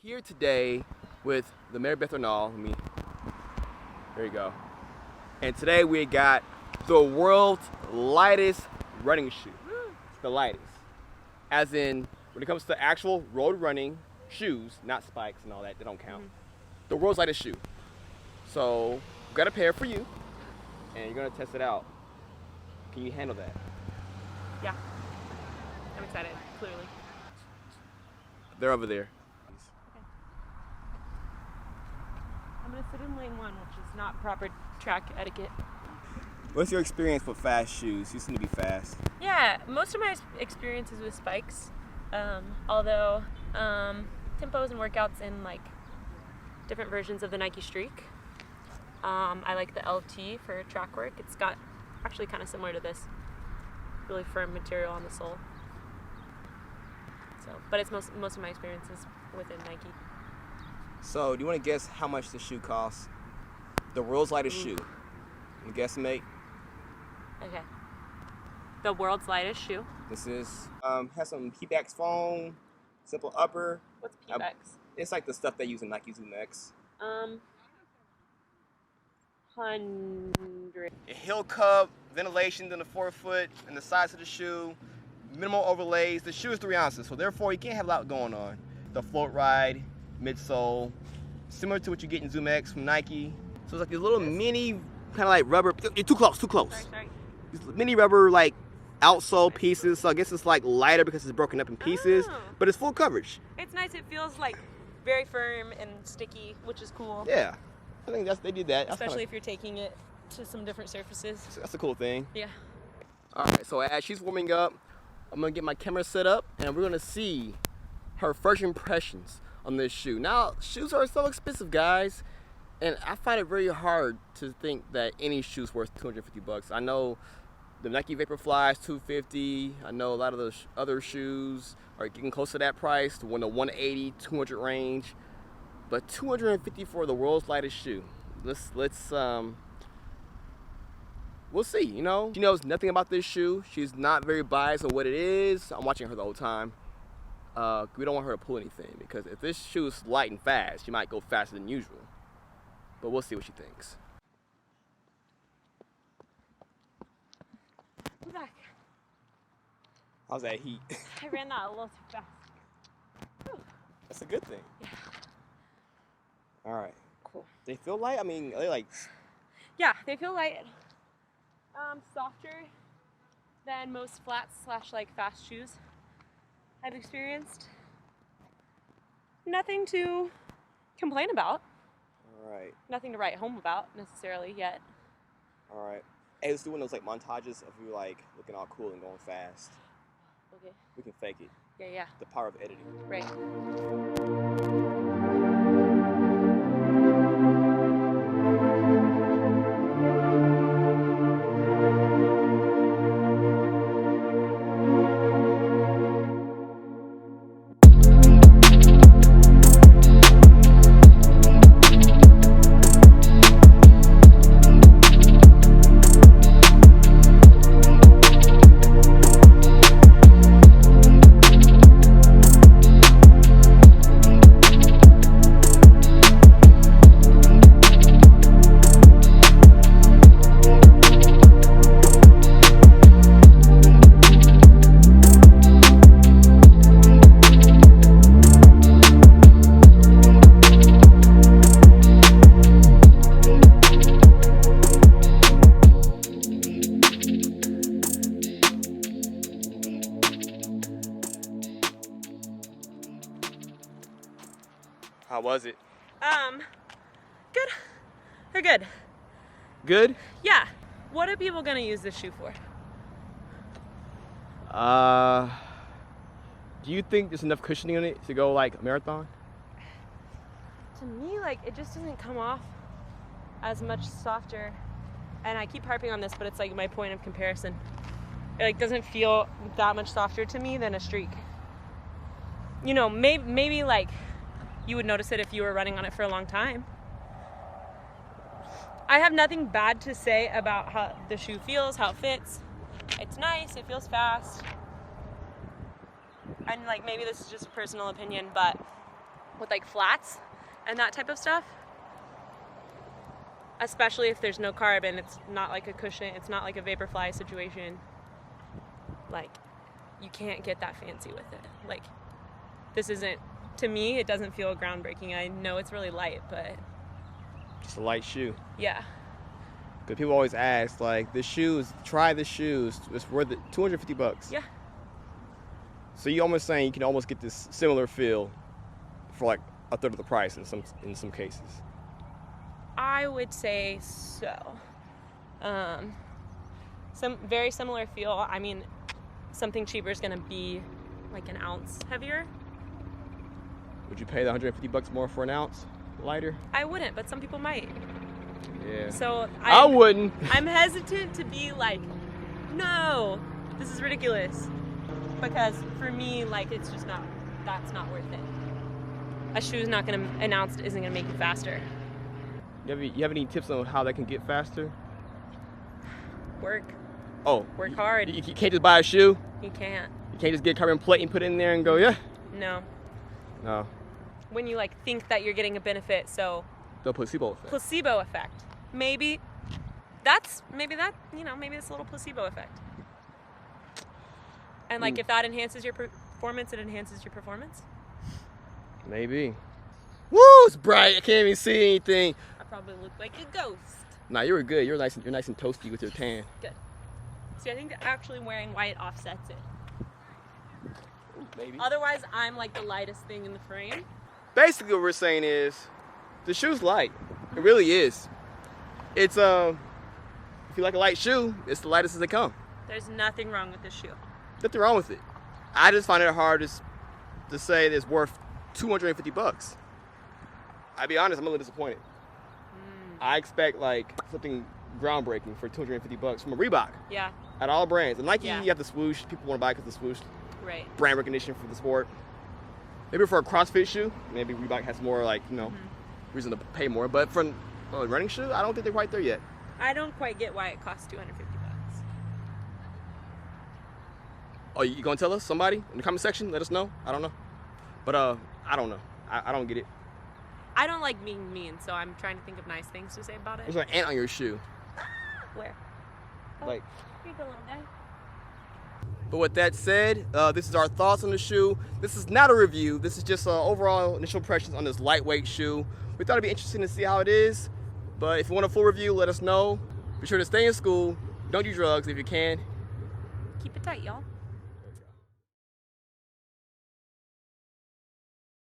here today with the Mary Beth Arnall. There you go. And today we got the world's lightest running shoe. The lightest. As in, when it comes to actual road running shoes, not spikes and all that, they don't count. The world's lightest shoe. So, we've got a pair for you, and you're gonna test it out. Can you handle that? Yeah. I'm excited, clearly. They're over there. I'm gonna sit in lane 1, which is not proper track etiquette. What's your experience with fast shoes? You seem to be fast. Yeah, most of my experiences with spikes, although tempos and workouts in like different versions of the Nike Streak. I like the LT for track work. It's got actually kind of similar to this, really firm material on the sole. So, but it's most of my experiences within Nike. So, do you want to guess how much the shoe costs? The world's lightest shoe. You guesstimate? Okay. The world's lightest shoe. This is has some Pebax foam, simple upper. What's Pebax? It's like the stuff they use in Nike Zoom X. 100. A heel cup, ventilation in the forefoot, and the sides of the shoe, minimal overlays. The shoe is 3 ounces, so therefore you can't have a lot going on. The float ride, midsole, similar to what you get in Zoom X from Nike. So it's like these little mini, kind of like rubber. You're too close, too close. Sorry. These mini rubber like outsole pieces. So I guess it's like lighter because it's broken up in pieces, but it's full coverage. It's nice. It feels like very firm and sticky, which is cool. Yeah, I think they did that. Especially if you're taking it to some different surfaces. That's a cool thing. Yeah. All right, so as she's warming up, I'm gonna get my camera set up and we're gonna see her first impressions on this shoe. Now, shoes are so expensive, guys, and I find it very hard to think that any shoe's worth 250 bucks. I know the Nike Vaporfly is 250. I know a lot of those other shoes are getting close to that price, to the 180, 200 range, but 250 for the world's lightest shoe. We'll see, you know. She knows nothing about this shoe. She's not very biased on what it is. I'm watching her the whole time. We don't want her to pull anything because if this shoe is light and fast, she might go faster than usual. But we'll see what she thinks. We're back. How's that heat? I ran that a little too fast. Whew. That's a good thing. Yeah. All right. Cool. They feel light? I mean, are they like... Yeah, they feel light. Softer than most flats / like fast shoes I've experienced. Nothing to complain about. All right. Nothing to write home about necessarily yet. All right. Hey, let's do one of those like montages of you like looking all cool and going fast. Okay. We can fake it. Yeah. The power of editing. Right. How was it? Good. They're good. Good? Yeah. What are people gonna use this shoe for? Do you think there's enough cushioning on it to go like a marathon? To me, like, it just doesn't come off as much softer. And I keep harping on this, but it's like my point of comparison. It like doesn't feel that much softer to me than a Streak. You know, maybe like you would notice it if you were running on it for a long time. I have nothing bad to say about how the shoe feels, how it fits. It's nice, it feels fast. And like maybe this is just a personal opinion, but with like flats and that type of stuff. Especially if there's no carbon, it's not like a cushion, it's not like a Vaporfly situation. Like, you can't get that fancy with it. Like, this isn't, to me, it doesn't feel groundbreaking. I know it's really light, but Just a light shoe. yeah. Because people always ask, like, the shoes, try the shoes. It's worth it, $250. Yeah. So you almost saying you can almost get this similar feel for like a third of the price in some cases. I would say so. Some very similar feel. I mean, something cheaper is gonna be like an ounce heavier. Would you pay the $150 more for an ounce lighter? I wouldn't, but some people might. Yeah. So I wouldn't. I'm hesitant to be like, no, this is ridiculous. Because for me, like, it's just not, that's not worth it. A shoe's not gonna, an ounce isn't gonna make you faster. You have any tips on how they can get faster? Work Oh. hard. You can't just buy a shoe? You can't. You can't just get a carbon plate and put it in there and go, yeah? No. No. When you like think that you're getting a benefit, so The placebo effect. placebo effect. Maybe that, you know, maybe it's a little placebo effect. And like if that enhances your performance, it enhances your performance. Maybe. Woo, it's bright. I can't even see anything. I probably look like a ghost. Nah, you were good. You're nice and toasty with your tan. Good. See, I think that actually wearing white offsets it. Maybe. Otherwise, I'm like the lightest thing in the frame. Basically what we're saying is the shoe's light. It really is. It's if you like a light shoe, it's the lightest as they come. There's nothing wrong with this shoe. Nothing wrong with it. I just find it hard to say that it's worth $250. I'll be honest, I'm a little disappointed. I expect like something groundbreaking for $250 from a Reebok. Yeah, At all brands. And Nike, Yeah. you have the swoosh. People want to buy it because the swoosh, right. brand recognition for the sport. Maybe for a CrossFit shoe, maybe Reebok has more like, you know, reason to pay more. But for a running shoe, I don't think they're quite there yet. I don't quite get why it costs $250. Oh, you gonna tell us, somebody in the comment section? Let us know. I don't know. But I don't know. I don't get it. I don't like being mean, so I'm trying to think of nice things to say about it. There's an ant on your shoe. Where? Oh, Like. here you go, little guy. But with that said, this is our thoughts on the shoe. This is not a review. This is just overall initial impressions on this lightweight shoe. We thought it'd be interesting to see how it is. But if you want a full review, let us know. Be sure to stay in school. Don't do drugs if you can. Keep it tight, y'all.